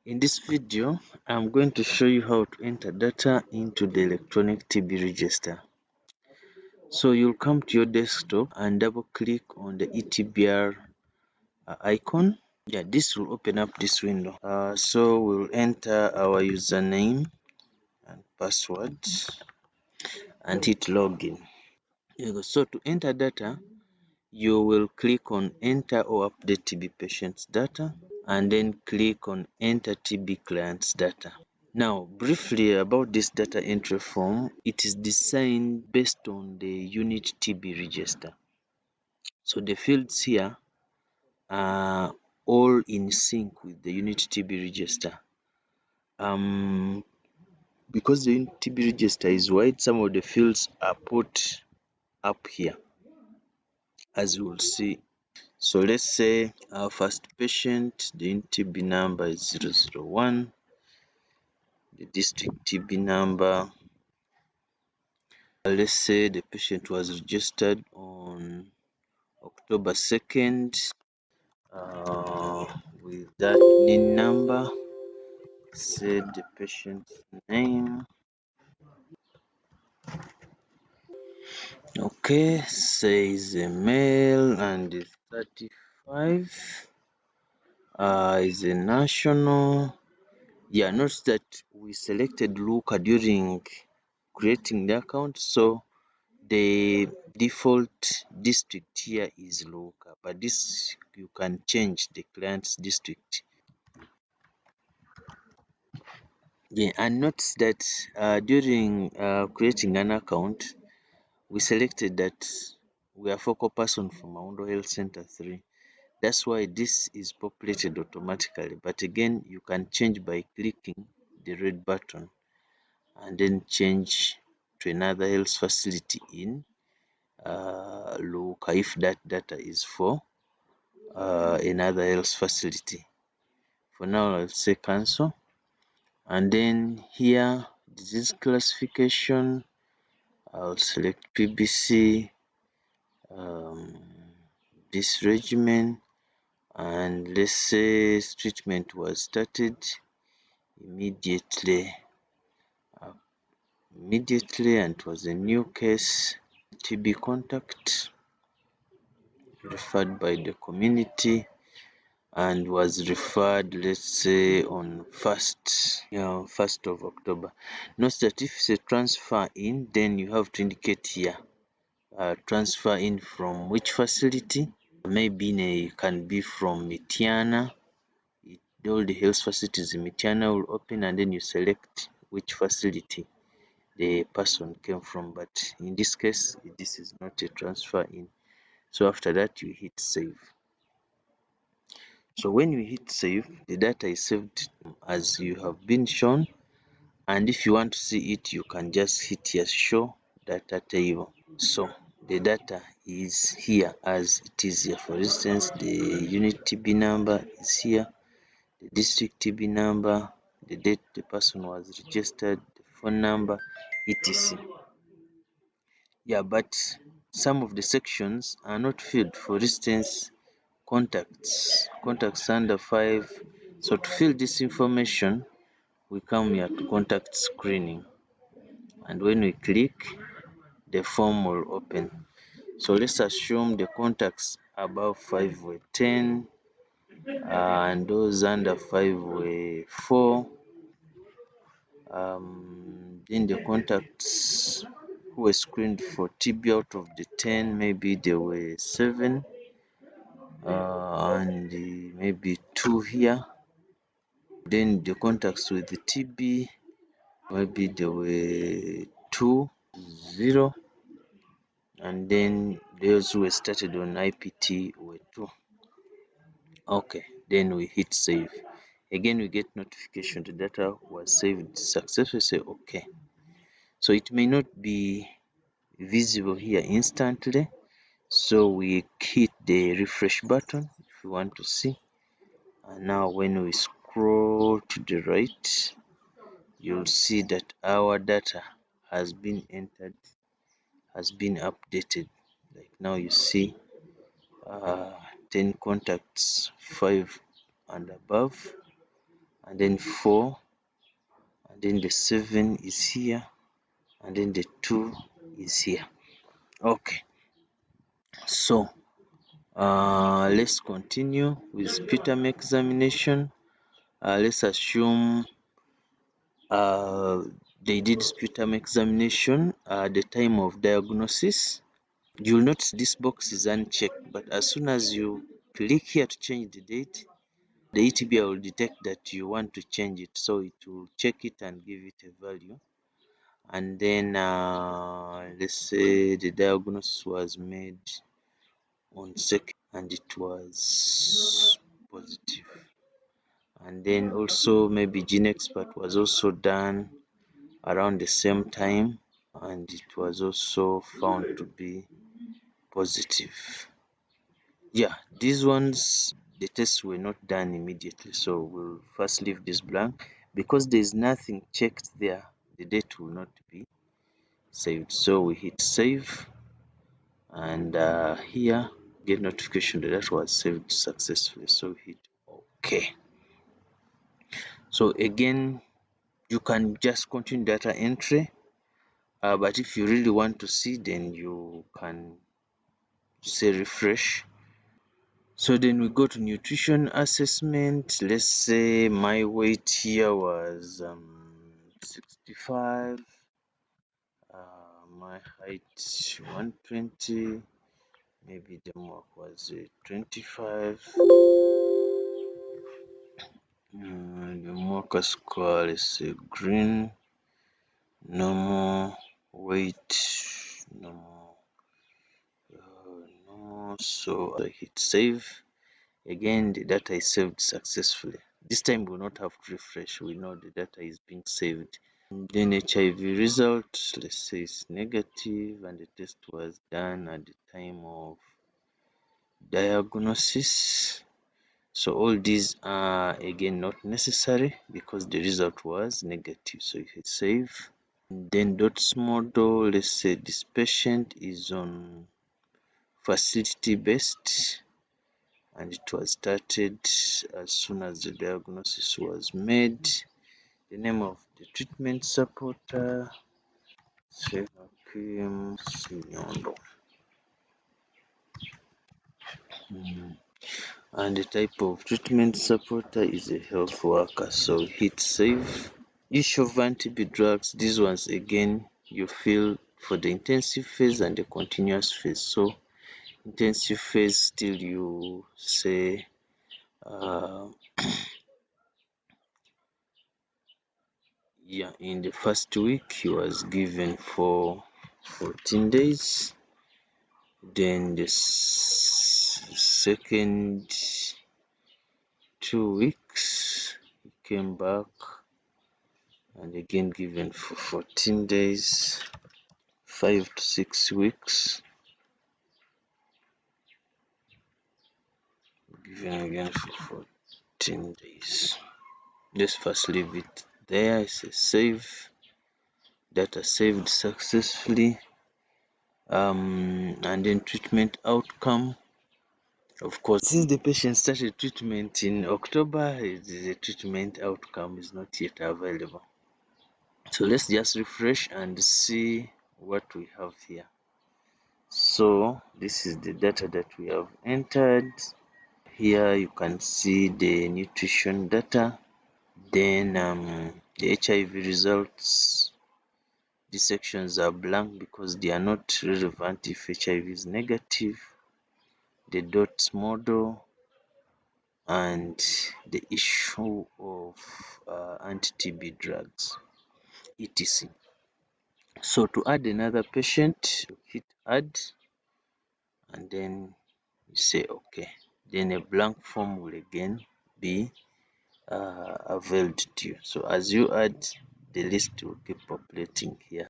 In this video, I'm going to show you how to enter data into the electronic TB register. So you'll come to your desktop and double click on the ETBR icon. Yeah, this will open up this window. So we'll enter our username and password and hit login. There you go. So to enter data, you will click on enter or update TB patient's data and then click on enter TB client's data. Now, briefly about this data entry form, it is designed based on the unit TB register. So the fields here are all in sync with the unit TB register. Because the unit TB register is wide, some of the fields are put up here, as you will see. So let's say our first patient, the unit TB number is 001, the district TB number. Let's say the patient was registered on October 2nd with that NIN number. Say the patient's name. Okay, says a male and is 35. Is a national. Yeah, notice that we selected Luca during creating the account, so the default district here is local, but this you can change the client's district. Yeah, and notice that during creating an account, we selected that we are focal person from Mawondo Health Center 3. That's why this is populated automatically, but again you can change by clicking the red button and then change to another health facility in Luca if that data is for another health facility. For now, I'll say cancel, and then here disease classification, I'll select PBC, this regimen, and let's say treatment was started immediately and it was a new case. TB contact referred by the community and was referred, let's say, on 1st of October. Note that if it's a transfer in, then you have to indicate here transfer in from which facility. Maybe it can be from Mitiana. All the health facilities in Mitiana will open, and then you select which facility the person came from. But in this case, this is not a transfer in. So after that, you hit save. So when you hit save, the data is saved as you have been shown, and if you want to see it, you can just hit here show data table. So the data is here as it is here. For instance, the unit TB number is here, the district TB number, the date the person was registered, the phone number, etc. Yeah, but some of the sections are not filled. For instance, contacts under 5. So to fill this information, we come here to contact screening, and when we click, the form will open. So let's assume the contacts above 5 were 10 and those under 5 were 4. Then the contacts who were screened for TB out of the 10, maybe there were 7 and maybe 2 here. Then the contacts with the TB, maybe there were 2, 0, and then those who were started on IPT were 2. Okay, then we hit save. Again, we get notification the data was saved successfully. Say okay. So it may not be visible here instantly, so we hit the refresh button if you want to see. And now when we scroll to the right, you'll see that our data has been entered, has been updated. Like now you see 10 contacts 5 and above, and then 4, and then the 7 is here, and then the 2 is here. Okay, so let's continue with sputum examination. Let's assume they did sputum examination at the time of diagnosis. You'll notice this box is unchecked, but as soon as you click here to change the date, the ETBI will detect that you want to change it, so it will check it and give it a value. And then let's say the diagnosis was made on 2nd and it was positive. And then also maybe GeneXpert was also done around the same time and it was also found to be positive. Yeah, these ones, the tests were not done immediately, so we'll first leave this blank. Because there's nothing checked there, the date will not be saved. So we hit save, and here get notification that that was saved successfully. So hit OK. So again, you can just continue data entry, but if you really want to see, then you can say refresh. So then we go to nutrition assessment. Let's say my weight here was 65, my height 120, maybe the mark was 25. The marker score is green, normal, weight, normal, normal. So I hit save. Again, the data is saved successfully. This time we will not have to refresh. We know the data is being saved. And then HIV result, let's say it's negative and the test was done at the time of diagnosis. So all these are again not necessary because the result was negative. So you hit save. And then DOTS model, let's say this patient is on facility based and it was started as soon as the diagnosis was made. The name of the treatment supporter, Sevakim Sinyondo. And the type of treatment supporter is a health worker. So hit save. Issue of anti-B drugs, these ones again you fill for the intensive phase and the continuous phase. So intensive phase still you say yeah, in the first week he was given for 14 days. Then the second 2 weeks he came back and again given for 14 days. 5 to 6 weeks given again for 14 days. Let's first leave it there. It says save, data saved successfully. And then treatment outcome. Of course, since the patient started treatment in October, the treatment outcome is not yet available. So let's just refresh and see what we have here. So this is the data that we have entered. Here you can see the nutrition data. Then the HIV results. These sections are blank because they are not relevant if HIV is negative. The DOTS model and the issue of anti-TB drugs, etc. So to add another patient, hit add and then you say okay. Then a blank form will again be availed to you. So as you add, the list will keep populating here.